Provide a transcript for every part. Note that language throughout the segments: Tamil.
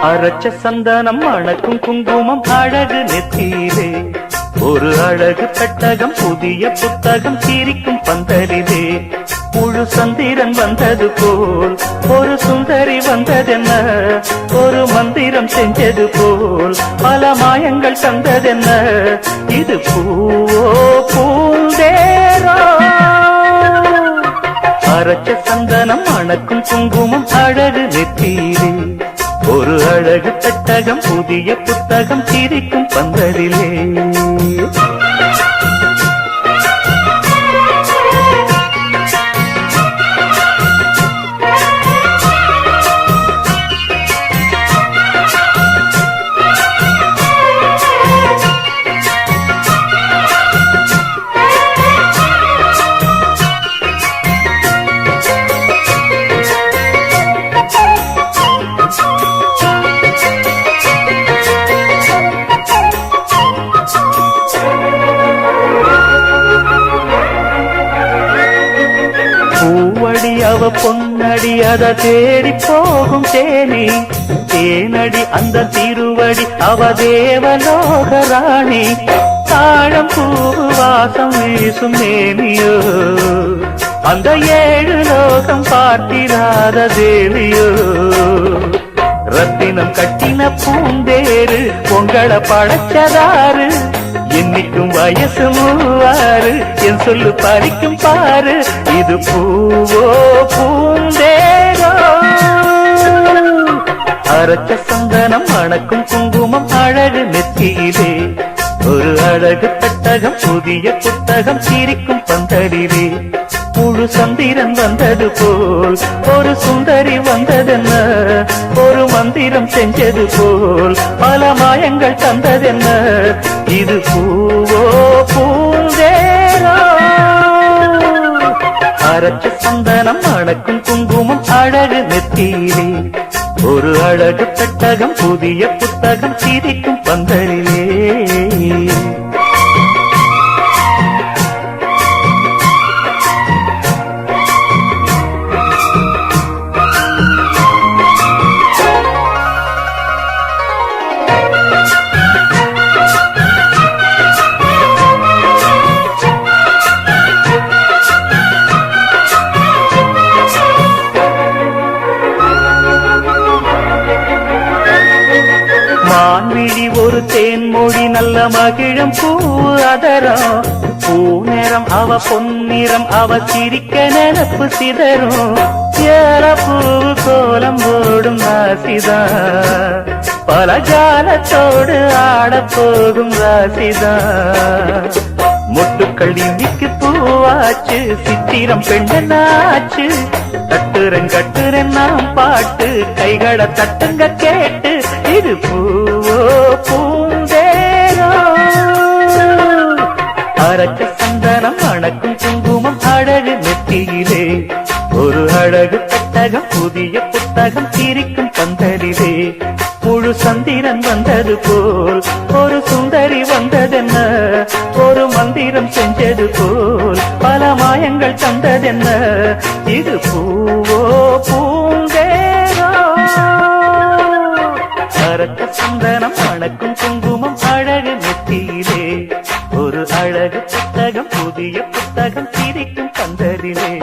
அரைச்ச சந்தனம் மணக்கும் குங்குமம் அழகு நெத்தியிலே ஒரு அழகு பெட்டகம் புதிய புத்தகம் சிரிக்கும் பந்தலிலே முழு சந்திரன் வந்தது போல் ஒரு சுந்தரி வந்ததென்ன ஒரு மந்திரம் செஞ்சது போல் பல மாயங்கள் தந்ததென்ன இது பூவோ பூந்தேரோ அரைச்ச சந்தனம் மணக்கும் குங்குமம் அழகு நெத்தியிலே ஒரு அழகு பெட்டகம் புதிய புத்தகம் சிரிக்கும் பந்தலிலே அவ பொன்னடி அத தேடி போகும் தேனி தேனடி அந்த திருவடி அவ தேவலோக ராணி தாழம் பூ வாசம் வீசும் மேனியோ அந்த ஏழு லோகம் பார்த்திராத தேவியோ ரத்தினம் கட்டின பூந்தேரு உங்களை படைச்சதாரு என்னைக்கும் வயசு மூவாறு என் சொல்லு பறிக்கும் பாரு இது பூவோ பூந்தேரோ அரைச்ச சந்தனம் மணக்கும் குங்குமம் அழகு நெத்தியிலே ஒரு அழகு பெட்டகம் புதிய புத்தகம் சிரிக்கும் பந்தலிலே முழு சந்திரன் வந்தது போல் ஒரு சுந்தரி வந்ததென்ன ஒரு மந்திரம் செஞ்சது போல் பல மாயங்கள் தந்ததென்ன இது பூவோ பூந்தேரோ அரைச்ச சந்தனம் மணக்கும் குங்குமம் அழகு நெத்தியிலே ஒரு அழகு பெட்டகம் புதிய புத்தகம் சிரிக்கும் பந்தலிலே மான்விழி ஒரு தேன்மொழி நல்ல மகிழும் பூ அதரம் பூ நேரம் அவ பொன்னிறம் அவ சிரிக்க நினப்பு சிதறும் ஏற பூ கோலம் போடும் ராசிதான் பல ஜாலத்தோடு ஆடப்போகும் ராசிதான் முட்டுக்கள் இன்னைக்கு பூவாச்சு சித்திரம் பெண்ணாச்சு கட்டுறன் நாம் பாட்டு கைகளை தட்டுங்க கேட்டு இது பூவோ பூந்தேரோ அரைச்ச சந்தனம் மணக்கும் குங்குமம் அழகு நெத்தியிலே ஒரு அழகு பெட்டகம் புதிய புத்தகம் சிரிக்கும் பந்தலிலே முழு சந்திரன் வந்தது போல் ஒரு சுந்தரி வந்ததென்ன ஒரு மந்திரம் செஞ்சது போல் பல மாயங்கள் தந்ததென்ன இது பூவோ பூந்தேரோ அரைச்ச சந்தனம் மணக்கும் குங்குமம் அழகு நெத்தியிலே ஒரு அழகு புத்தகம் புதிய புத்தகம் சிரிக்கும் பந்தலிலே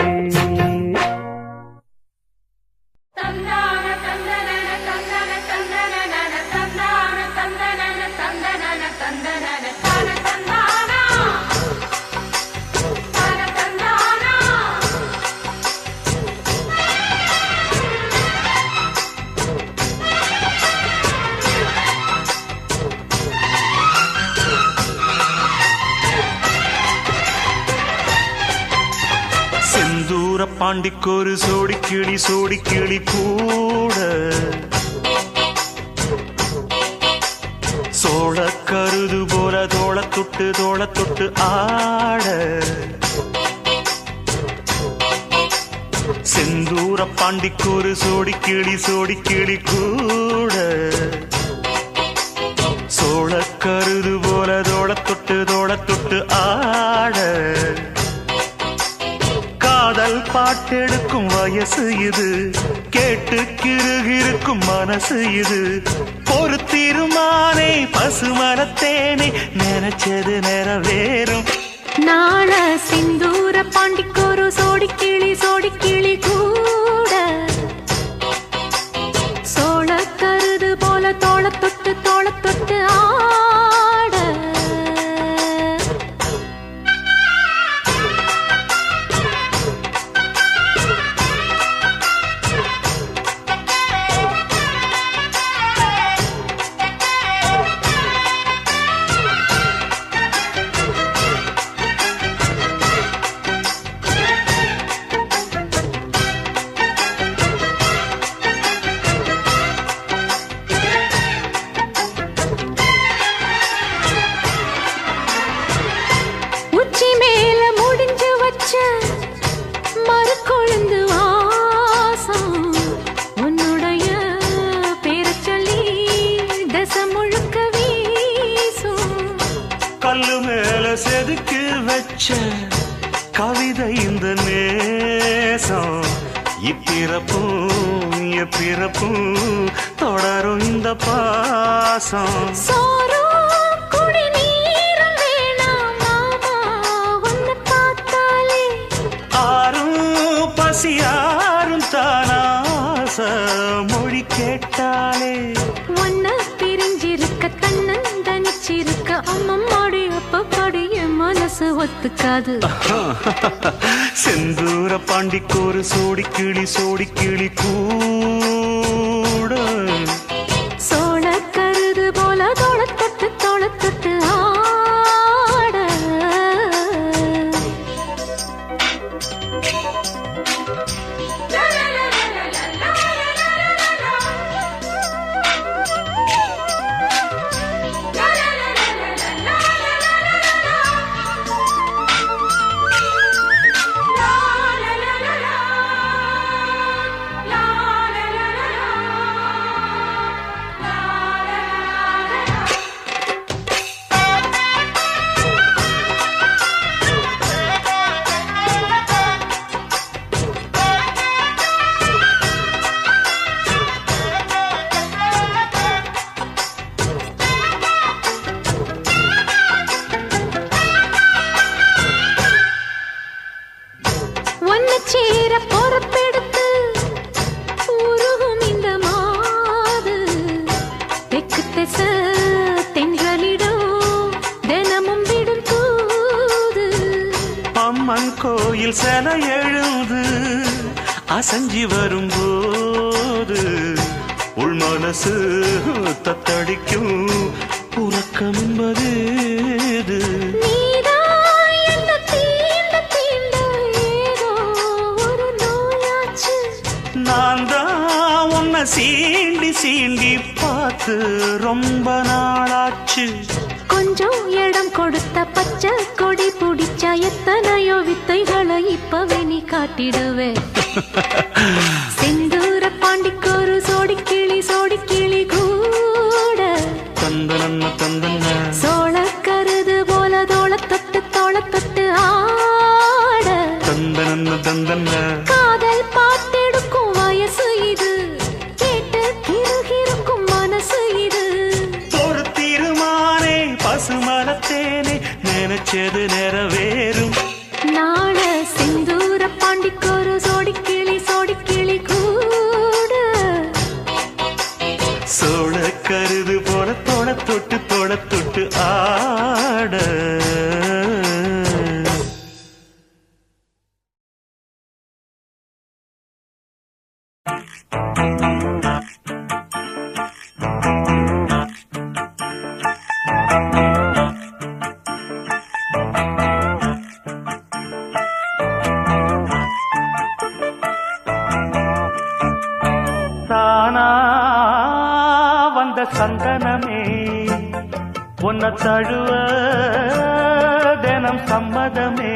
பாண்டிக்கொரு சோடிக்கிளி கூட சோழ கருது போல தோள தொட்டு ஆட செந்தூர பாண்டிக்கொரு சோடிக்கிளி கூட சோழ கருது போல தோள தொட்டு ஆட காதல் பாட்டெடுக்கும் வயசு இது, கேட்டு கிருகிருக்கும் மனசு இது. ஒரு திருமானே பசுமரத்தேனே, நினைச்சது நிறைவேறும். நாள சிந்தூர பாண்டிக்கொரு சோடி கிளி கூட சோழ கருது போல தோள தொட்டு ஆட. செதுக்கி வச்ச கவிதை இந்த நேசம், இப்பிறப்பும் எப்பிறப்பும் தொடரும் இந்த பாசம். ஆறும் பசியாரும் தானாச மொழி கேட்டாலே. ஒன்ன பிரிஞ்சிருக்க தன்னந்தனிச்சிருக்க அம்மம்மாடி அப்பப்பாடி என் மனசு ஒத்துக்காது. செந்தூர பாண்டிக்கொரு சோடி கிளி கூட சோழ கருது போல தோள தொட்டு ஆட. சேர பொறுப்பெடுத்து உருகும் இந்த மாது தெற்கு திச தென்றலிடும் தினமும் விடும் தூது. அம்மன் கோயில் சில எழுது அசஞ்சி வரும்போது உள் மனசு தத்தடிக்கும் உறக்கம் என்பது. நான் தான் உன்னை சீண்டி பார்த்து ரொம்ப நாளாச்சு. கொஞ்சம் இடம் கொடுத்த பச்சை கொடி பிடிச்சா எத்தனையோ வித்தைகளை இப்பவே நீ காட்டிடுவே. செந்தூர பாண்டிக்கொரு சோடி கிளி கூட தந்தன சோழ கருது போல தோள தொட்டு ஆட. தந்தன காதல் பார்த்தெடுக்கும் வயசு இது, கேட்டு கிருகிருக்கும் மனசு இது. ஒரு திருமானே பசுமரத்தேனே, நினைச்சது நிறைவேறும். நாள சிந்தூர பாண்டிக்கொரு சோடி கிளி கூட சோழ கருது போல தோள தொட்டு ஆட. தானா வந்த சந்தனமே உன்னை தழுவ தினம் சம்மதமே.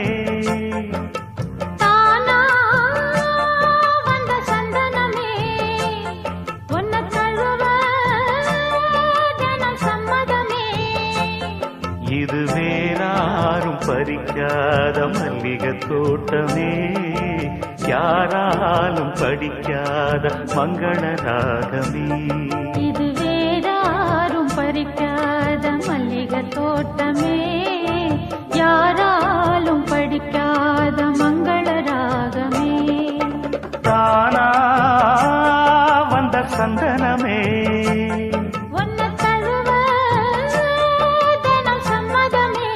தானா வந்த சந்தனமே உன்னை தழுவ தினம் சம்மதமே. இது வேறாரும் பறிக்காத மல்லிகை தோட்டமே, யாராலும் படிக்காத மங்கள ராகமே இது வேறாரும் பறிக்காத மல்லிகை தோட்டமே யாராலும் படிக்காத மங்கள ராகமே தானா வந்த சந்தனமே உன்னை தழுவ தினம் சம்மதமே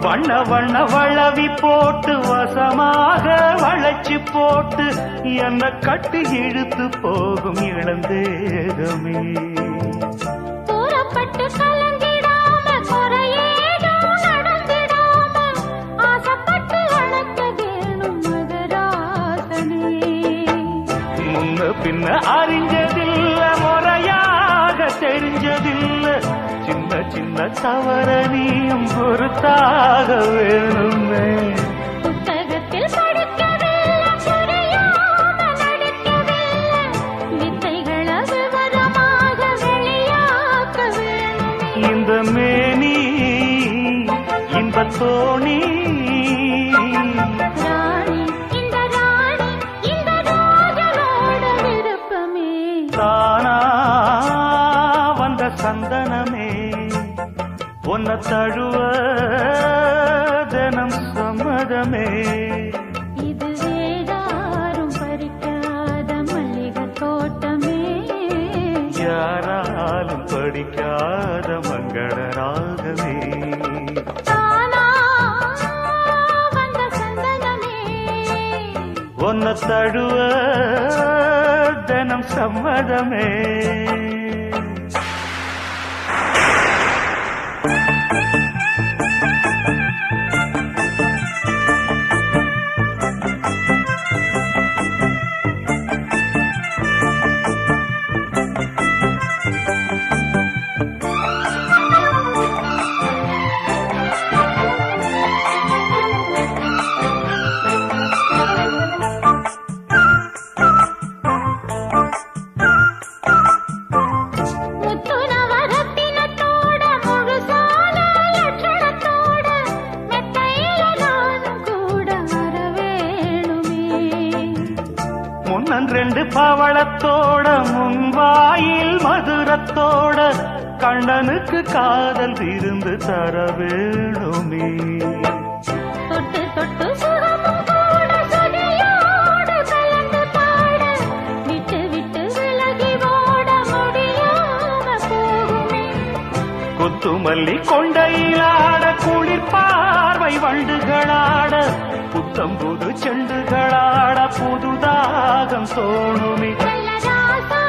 வண்ண வண்ண வளவி போட்டு வசமாக வளைச்சு போட்டு என்ன கட்டி இழுத்து போகும் இளந்தேகமே கூறப்பட்டு கலங்கிடாம குறையேதும் நடந்திடாம ஆசைப்பட்டு வளர்க்க வேணும் மகராசனே முன்ன பின்ன அறிஞ்சதில்ல முறையாக தெரிஞ்சதில்ல சின்ன சின்ன தவற நீயும் பொறுத்தாக வேணுமே புத்தகத்தில் படிக்கவில்லை புரியாம நடிக்கவில்லை வித்தைகளை விவரமாக வெளியாக்க வேணுமே இந்த மேனி இன்பத்தோணி ராணி இந்த ராணி இந்த ராஜனோட விருப்பமே தானா வந்த சந்தனமே உன்னை தழுவ தினம் சம்மதமே இது வேறாரும் பறிக்காத மல்லிகை தோட்டமே யாராலும் படிக்காத மங்கள ராகமே தானா வந்த சந்தனமே உன்னை தழுவ தினம் சம்மதமே முத்துனவரத்தினத்தோட முழுசான லட்சணத்தோட மெத்தையில நானும் கூட வர வேணுமே முன்னன் ரெண்டு பவளத்தோட முன்வாயில் மதுரத்தோட கண்ணனுக்கு காதல் விருந்து தர வேணுமே தொட்டு தொட்டு சுகமும் கூட சுதியோடு கலந்து பாட விட்டு விட்டு விலகி ஓட முடியாம போகுமே கொத்துமல்லி கொண்டையிலாட குளிர் பார்வை வண்டுகளாட புத்தம்புது செண்டுகளாட புதுதாகம் தோணுமே நல்ல ராசா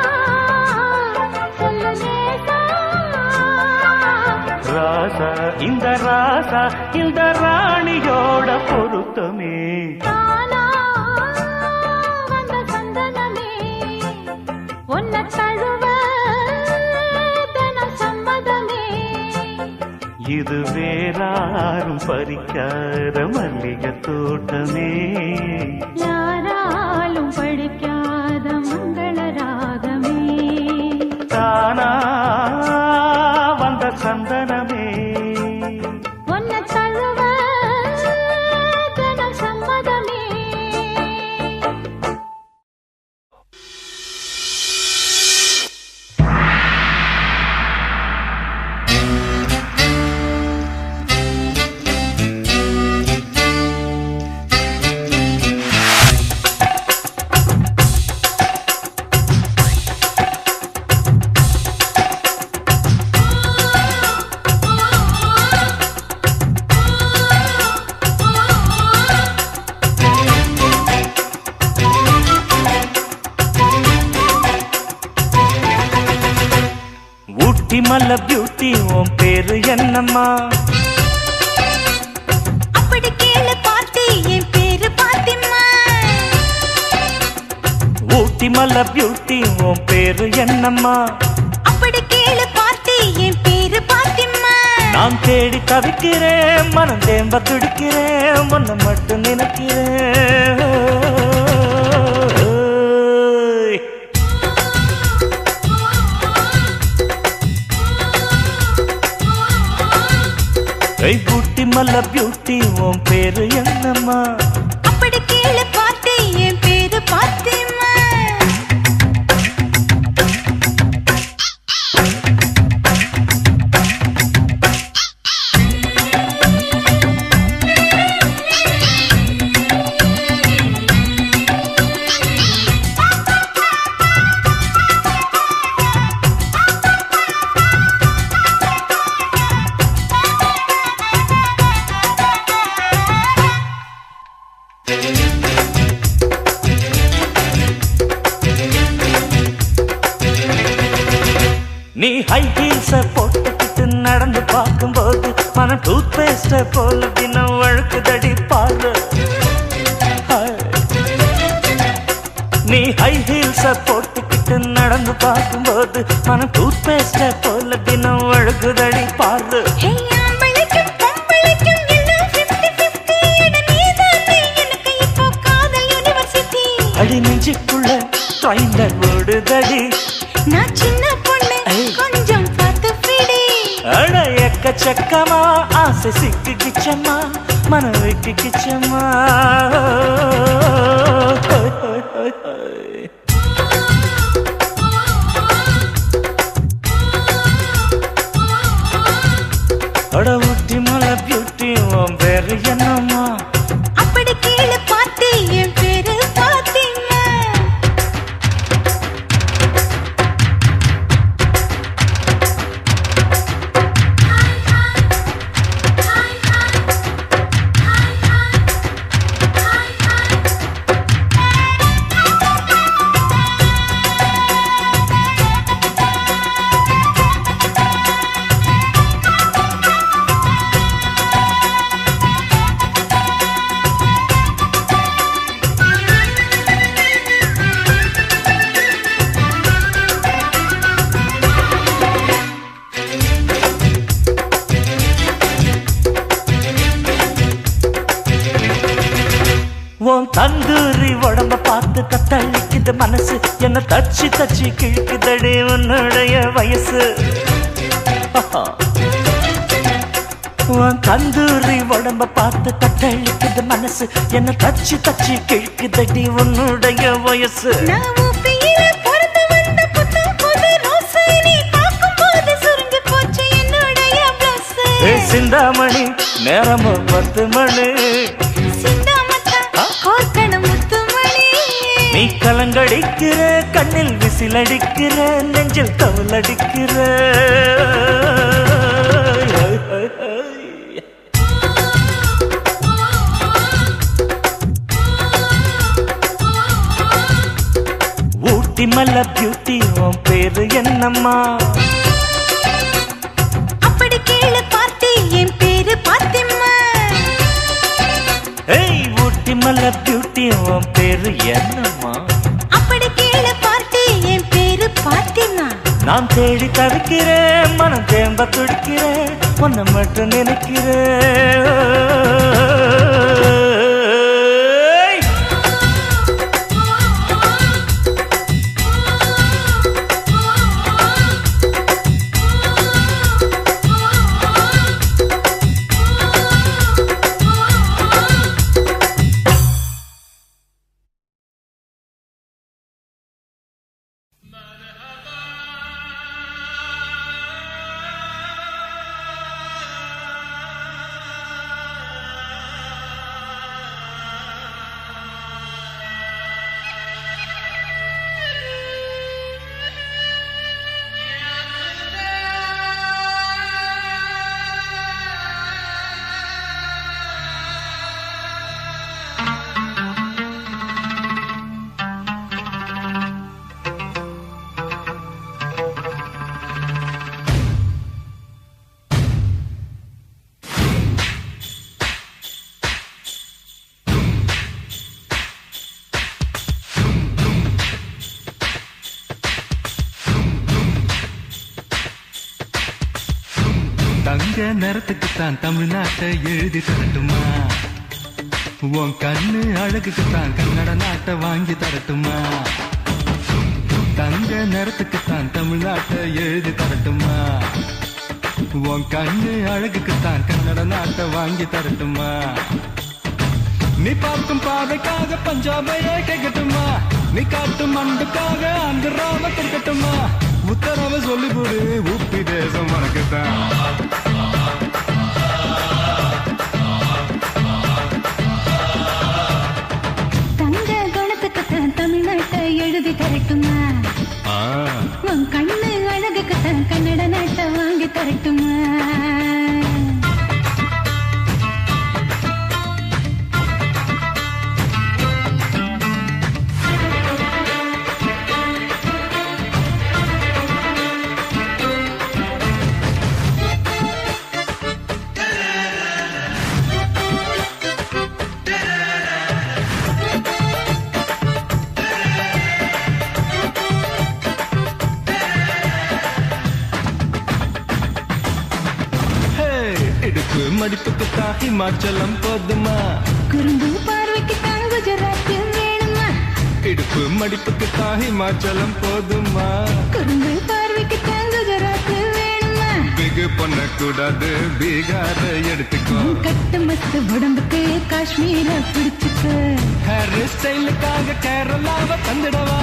சொல்லு நேசா ராசா இந்த ராணியோட பொருத்தமே தானா வந்த சந்தனமே உன்னை தழுவ தினம் சம்மதமே இது வேறாரும் பறிக்காத மல்லிகை தோட்டமே யாராலும் படிக்காத மங்கள ராகமே தானா வந்த சந்தனமே உன்னை தழுவ தினம் சம்மதமே மல்ல பியூட்டி உன் பேரு என்னம்மா? அப்படி கேளு பாட்டி, என் பேரு பாத்திமா. ஊட்டி மல்ல பியூட்டி உன் பேரு என்னம்மா? அப்படி கேளு பார்ட்டி, என் பேரு பாத்திம்மா. நான் தேடி தவிக்கிறேன், மனம் தேம்ப துடிக்கிறேன், உன்னை மட்டும் நினைக்கிறேன். ஊட்டி மல்ல பியூட்டி உன் பேரு என்னம்மா? அப்படி கேளு பார்ட்டி, என் பேரு பாத்திம்மா. நீ ஹை ஹீல்ஸ போட்டுக்கிட்டு நடந்து பார்க்கும்போது மனம் டூத் பேஸ்ட போல தினம் வழுக்குதடி பாரு. நீ ஹை ஹீல்ஸ போட்டுக்கிட்டு நடந்து பார்க்கும்போது மனம் டூத் பேஸ்ட போல தினம் வழுக்குதடி பாரு. அடி நெஞ்சுக்குள்ள ட்ரெயின்ல ஓடுதடி, நான் சின்ன பொண்ணு, கொஞ்சம் பார்த்து பிடி. அட எக்கச்சக்கமா ஆசை சிக்கிச்சம்மா, மனம் வைக்கிச்சம்மா. அட ஊட்டி மலை பியூட்டி உன் பேரு என்னம்மா? அப்படி கேளு பார்ட்டி, என் பேரு பாத்திம்மா. உன் தந்தூரி உடம்ப பார்த்து தத்தளிக்குது மனசு, என்ன தச்சு தச்சு கிழக்குதடி உன்னுடைய வயசு. உன் தந்தூரி உடம்ப பார்த்து தத்தளிக்குது மனசு, என்ன தச்சு தச்சு கிழக்குதடி உன்னுடைய வயசு. நான் ஊப்பியில பிறந்து வந்த புத்தம் புது ரோசு, நீ பார்க்கும்போது சுருங்கி போச்சு என்னுடைய பிளஸ். சிந்தாமணி நேரமும் 10 மணி, நீ கலங்கடிக்கிற கண்ணில் விசிலடிக்கிற நெஞ்சில் தவளடிக்கிற. ஊட்டி மல்ல பியூட்டி உன் பேரு என்னம்மா? அப்படி கேளு பார்ட்டி, என் பேரு பாத்திம்மா. ஊட்டி மல்ல பியூட்டி உன் பேரு என்னம்மா? அப்படி கேளு பார்ட்டி, என் பேரு பாத்திம்மா. நான் தேடி தவிக்கிறேன், மனம் தேம்ப துடிக்கிறேன், உன்னை மட்டும் நினைக்கிறேன். தங்க நிறத்துக்குத்தான் தமிழ்நாட்டை எழுதி தரட்டுமா உன் கண்ணு அழகுக்குத்தான் கன்னட நாட்டை வாங்கி தரட்டுமா தங்க நிறத்துக்குத்தான் தமிழ்நாட்டை எழுதி தரட்டுமா உன் கண்ணு அழகுக்குத்தான் கன்னட நாட்டை வாங்கி தரட்டுமா நீ பார்க்கும் பாதைக்காக பஞ்சாபையே கேட்கட்டுமா நீ காட்டும் அன்புக்காக ஆந்திராவை திருக்கட்டுமா உத்தரவை சொல்லிவிடு உப்பி தேசம் உனக்குத்தான் தங்க குணத்துக்குத்தான் தமிழ்நாட்டை எழுதி தரட்டுமா உன் கண்ணு அழகுக்குத்தான் கன்னட நாட்டை வாங்கி தரட்டுமா மடிப்புக்குத்தான் ஹிமாச்சலம் போதுமா குறும்பு பார்வைக்குத்தான் குஜராத் வேணுமா இடுப்பு மடிப்புக்குத்தான் ஹிமாச்சலம் போதுமா குறும்பு பார்வைக்குத்தான் குஜராத் வேணுமா பிகு பண்ணக்கூடாது பீகார எடுத்துக்கோ கட்டு மஸ்து உடம்புக்கு காஷ்மீர பிடிச்சுக்கு ஹேர் ஸ்டைலுக்காக கேரளாவை தந்துடவா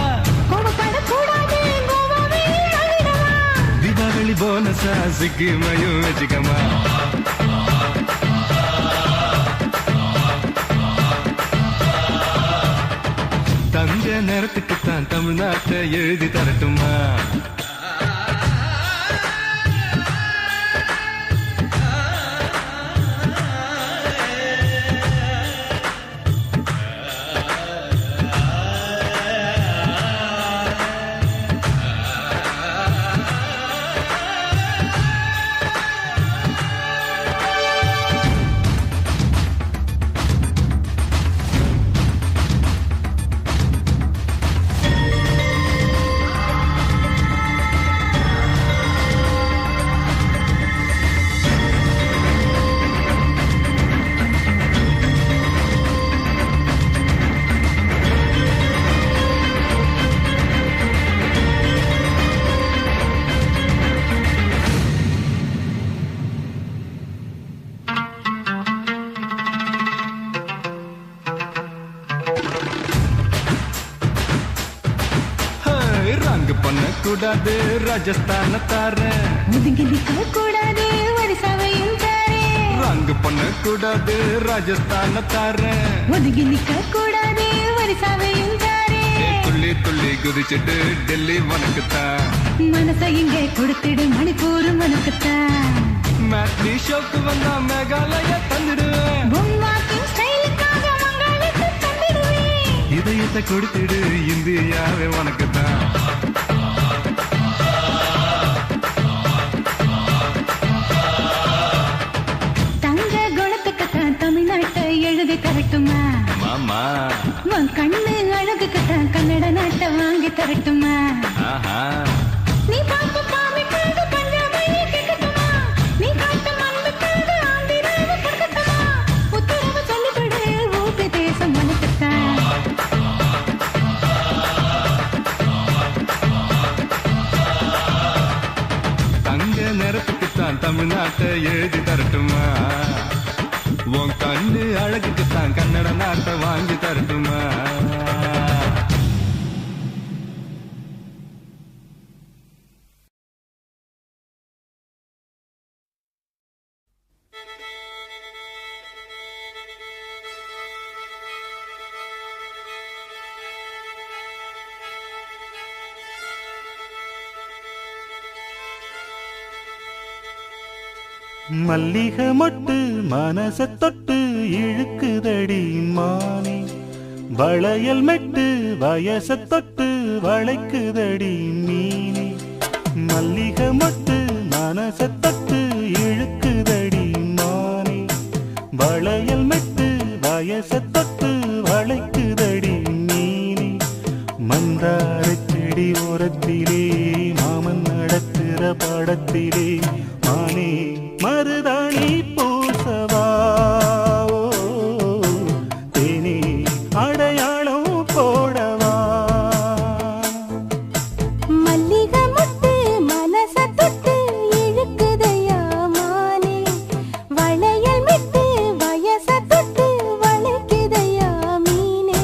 கோவப்படக்கூடாது கோவாவே ஆகிடவா தீபாவளி போனஸா சிக்கிமையும் வச்சுக்கமா தங்க நேரத்துக்குத்தான் தமிழ்நாட்டை எழுதி தரட்டுமா பண்ணக்கூடாது ராஜஸ்தான தாரேன் ஒதுங்கி நிற்க கூடாது வரிசாவையும் தாரேன் ரங்கு பண்ணக்கூடாது ராஜஸ்தான தாரேன் ஒதுங்கி நிற்க கூடாது வரிசாவையும் தாரேன் துள்ளி துள்ளி குதிச்சுட்டு டெல்லி உனக்குத்தான் மனசை இங்கே கொடுத்துடு மணிப்பூர் உனக்குத்தான் மேட்னி ஷோக்கு வந்தா மேகாலய தந்துடுவேன் பொம்மாக்கின் ஸ்டைலுக்காக மங்காளித்து தந்துடுவேன் இதயத்தை கொடுத்துடு இந்தியாவே உனக்குத்தான் தங்க குணத்துக்குத்தான் தமிழ்நாட்டை எழுதி தரட்டுமா மாமா உன் கண்ணு அழகுக்குத்தான் கன்னட நாட்டை வாங்கி தரட்டுமா ஆஹா நீ பார்த்து பாவிக்காது பஞ்சாபையே கேட்கட்டுமா நீ காட்டு மண்ணுக்காது ஆந்திராவை கொடுக்கட்டுமா உத்தரவு சொல்லிவிடு ஊபி தேசம் உனக்குத்தான் தங்க நேரத்துக்குத்தான் தமிழ்நாட்டை எழுதி தரட்டுமா உன் கண்ணு அழகுக்குத்தான் கன்னட நாட்டை வாங்கி தரட்டுமா மல்லிகை மொட்டு மனச தொட்டு இழுக்குதடி மானே வளையல் மெட்டு வயச தொட்டு வளைக்குதடி மீனே மல்லிகை மொட்டு மனச தொட்டு இழுக்குதடி மானே வளையல் மெட்டு வயச தொட்டு வளைக்குதடி மீனே மந்தார செடி ஓரத்திலே மாமன் நடக்கிற படத்திலே மான மானே மருதாணி பூசவா தேனே அடையாளம் போடவா மல்லிகை முட்டு மனச தொட்டு இழுக்குதையா மானே வளையல் மிட்டு வயச தொட்டு வளைக்குதையா மீனே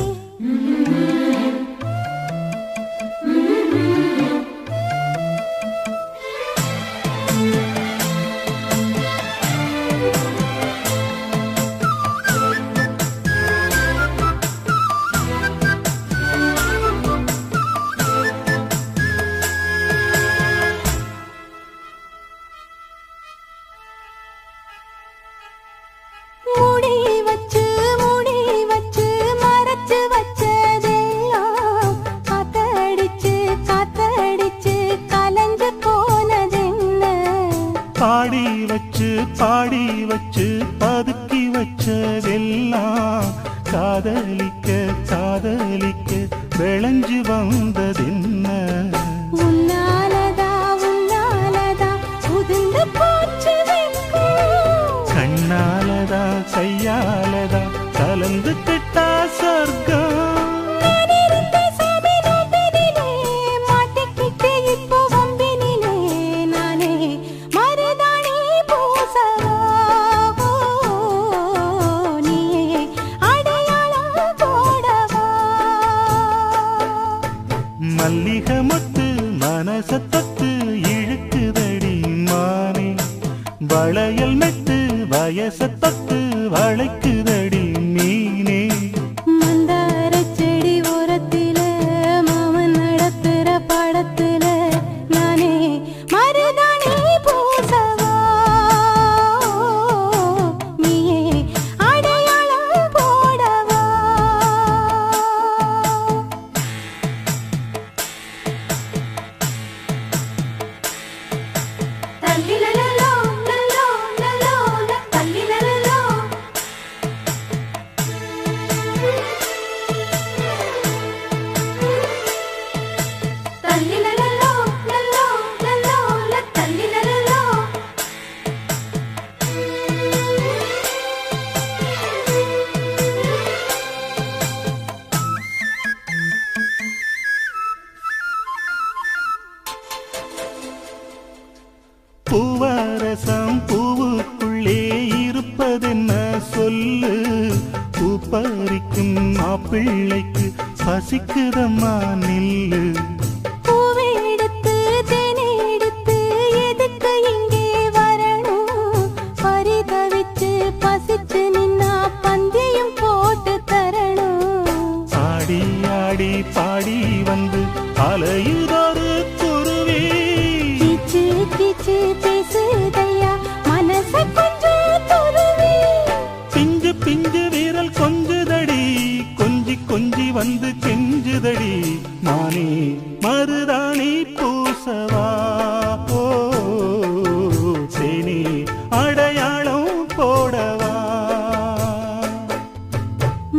மூடி வச்சு மறைச்சு வச்சதெல்லாம் காத்தடிச்சு கலந்து போனதென்ன பாடி வச்சு பதுக்கி வச்சதெல்லாம் காதலிக்க விளைஞ்சு வந்ததென்ன உன்னாலதா உதிர்ந்து போச்சு வெட்கம் கண்ணாலதா கையாலதா கலந்து கிட்டா சொர்க்கம் நான் இருந்த சாமி நோம்பினிலே மாட்டிக்கிட்டு இப்போ வம்பினிலே நானே மருதாணி பூசவா நீயே அடையாளம் போடவா மல்லிகை மொட்டு மனச தொட்டு இழுக்குதடி மானே வளையல் மெட்டு வயச தொட்டு வளைக்குதடி மீனே மந்தார செடி ஓரத்தில மாமன் நடத்துற படத்துல நானே மருதாணி பூசவா நீயே அடையாளம் போடவா தல்லிலலலோ லலோ லலோ தல்லிலலலோ தல்லிலலலோ லலோ லலோ தல்லிலலலோ பூவரசம் பூவுக்குள்ளே இருப்பதென்ன சொல்லு பூ பறிக்கும் மாப்பிள்ளைக்கு பசிக்குதம்மா நில்லு பூவை எடுத்து தேனை எடுத்து எதுக்கு இங்கே வரணும் பரிதவிச்சு பசிச்சு நின்னா பந்தியும் போட்டு தரணும் ஆடி ஆடி பாடி வந்து அலையுதொரு குருவி கீச்சு கீச்சு பேசுதையா மனச கொஞ்சம் துருவி பிஞ்சு வீரல் கொஞ்சுதடி கொஞ்சி வந்து கெஞ்சுதடி மானே மருதாணி பூசவா சேனி அடையாளம் போடவா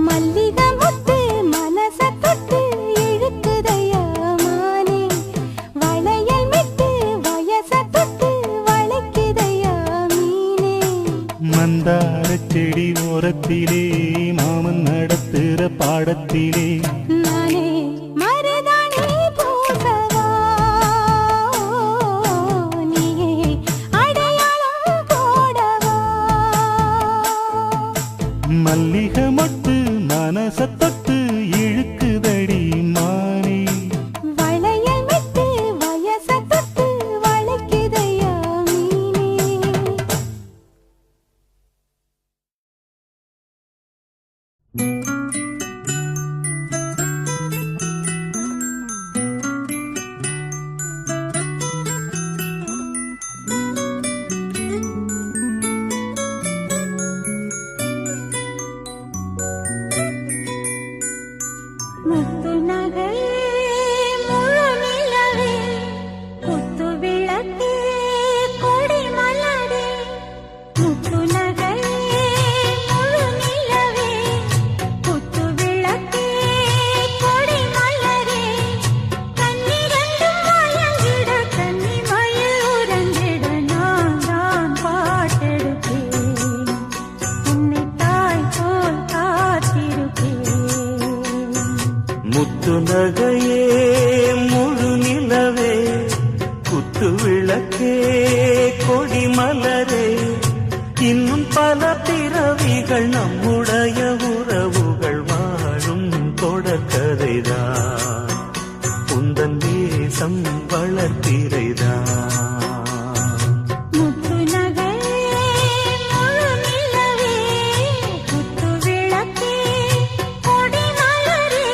மல்லிகை முட்டு மனச தொட்டு இழுக்குதையா மானே வளையல் மிட்டு வயச தொட்டு வளைக்குதையா மீனே மந்தார செடி ஓரத்திலே மாமன் நடத்துற பாடத்திலே நானே மருதாணி பூசவா நீயே அடையாளம் போடவா மல்லிகை மொட்டு மனச தொட்டு இழுக்குதடி மானே வளையல் மிட்டு வயச தொட்டு வளைக்குதையா மீனே நேசம் வளர்த்திரைதான். முத்து நகை முழு நிலவே குத்து விளக்கே கொடி மலரே.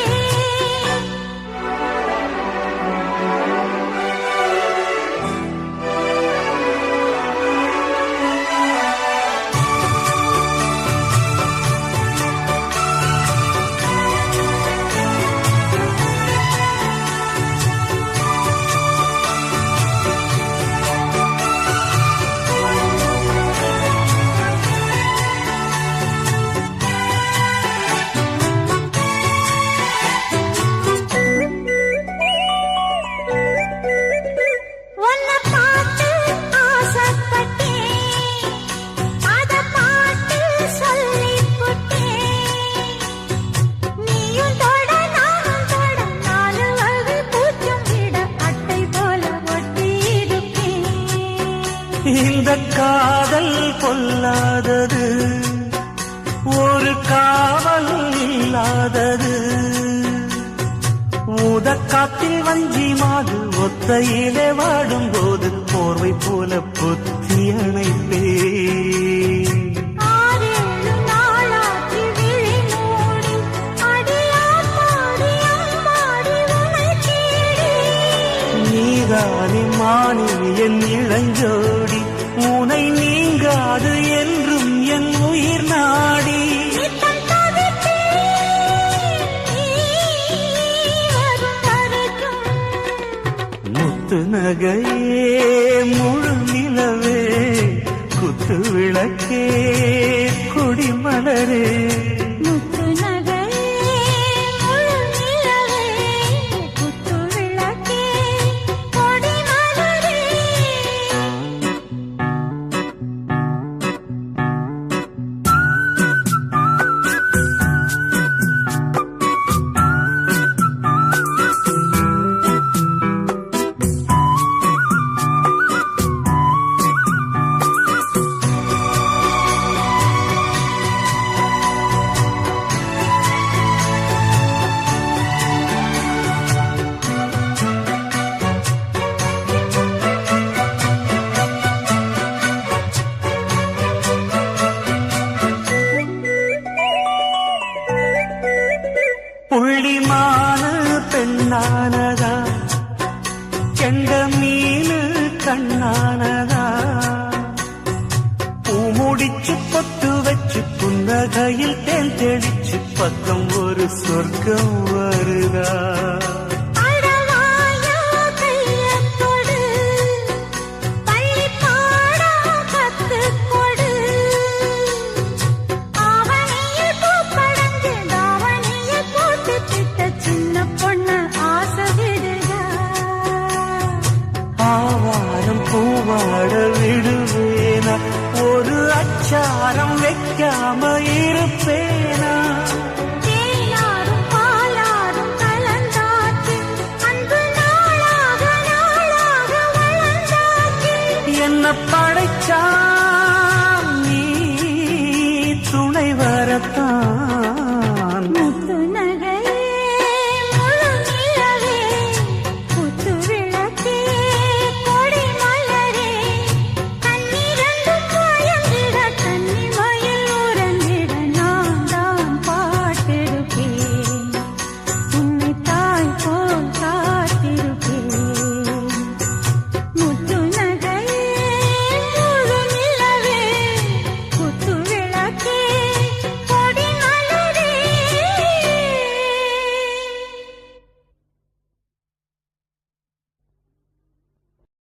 உன்னை பார்த்து ஆசைப்பட்டேன், அத பாட்டு சொல்லிப் புட்டேன். நீயும் தொட நானும் தொட, நாலு வகை பூச்சும் விட அட்டை போல ஒட்டியிருப்பேன். இந்த காதல் பொல்லாதது, ஒரு காவல் இல்லாதது. ஊதக்காத்தில் வஞ்சி மாது ஒத்தையிலே வாடும் போது போர்வை போல புத்தி அணைப்பே. ஆறேழு நாளாகி விழி மூடி, அடியாத்தாடி அம்மாடி உனை தேடி. நீதானே மானி என் இளஞ்சோடி, உனை நீங்காது என்றும் என் உயிர் நாடி. நித்தம் தவித்தேன், நீ வரும் வரைக்கும். முத்து நகையே முழு நிலவே குத்து விளக்கே கொடிமலரே. முத்து நகை முழு நிலவே குத்து விளக்கே கொடி மலரே. புள்ளிமானு பெண்ணானதா, செண்ட மீனு கண்ணானதா. பூமுடிச்சு பொட்டு வச்சு புன்னகையில் தேன் தெளிச்சு பக்கம் ஒரு சொர்க்கம் வருதா. அடவாயா கையத் தொடு, பள்ளிப் பாடம் கத்துக் கொடு. ஆவணியில் பூப்படைஞ்சு தாவணியில் போட்டுக்கிட்ட சின்ன பொண்ணு ஆசை விடுதா. ஆவாரம் பூவாட விடுவேனா, ஒரு அச்சாரம் வைக்காம இருப்பேனா.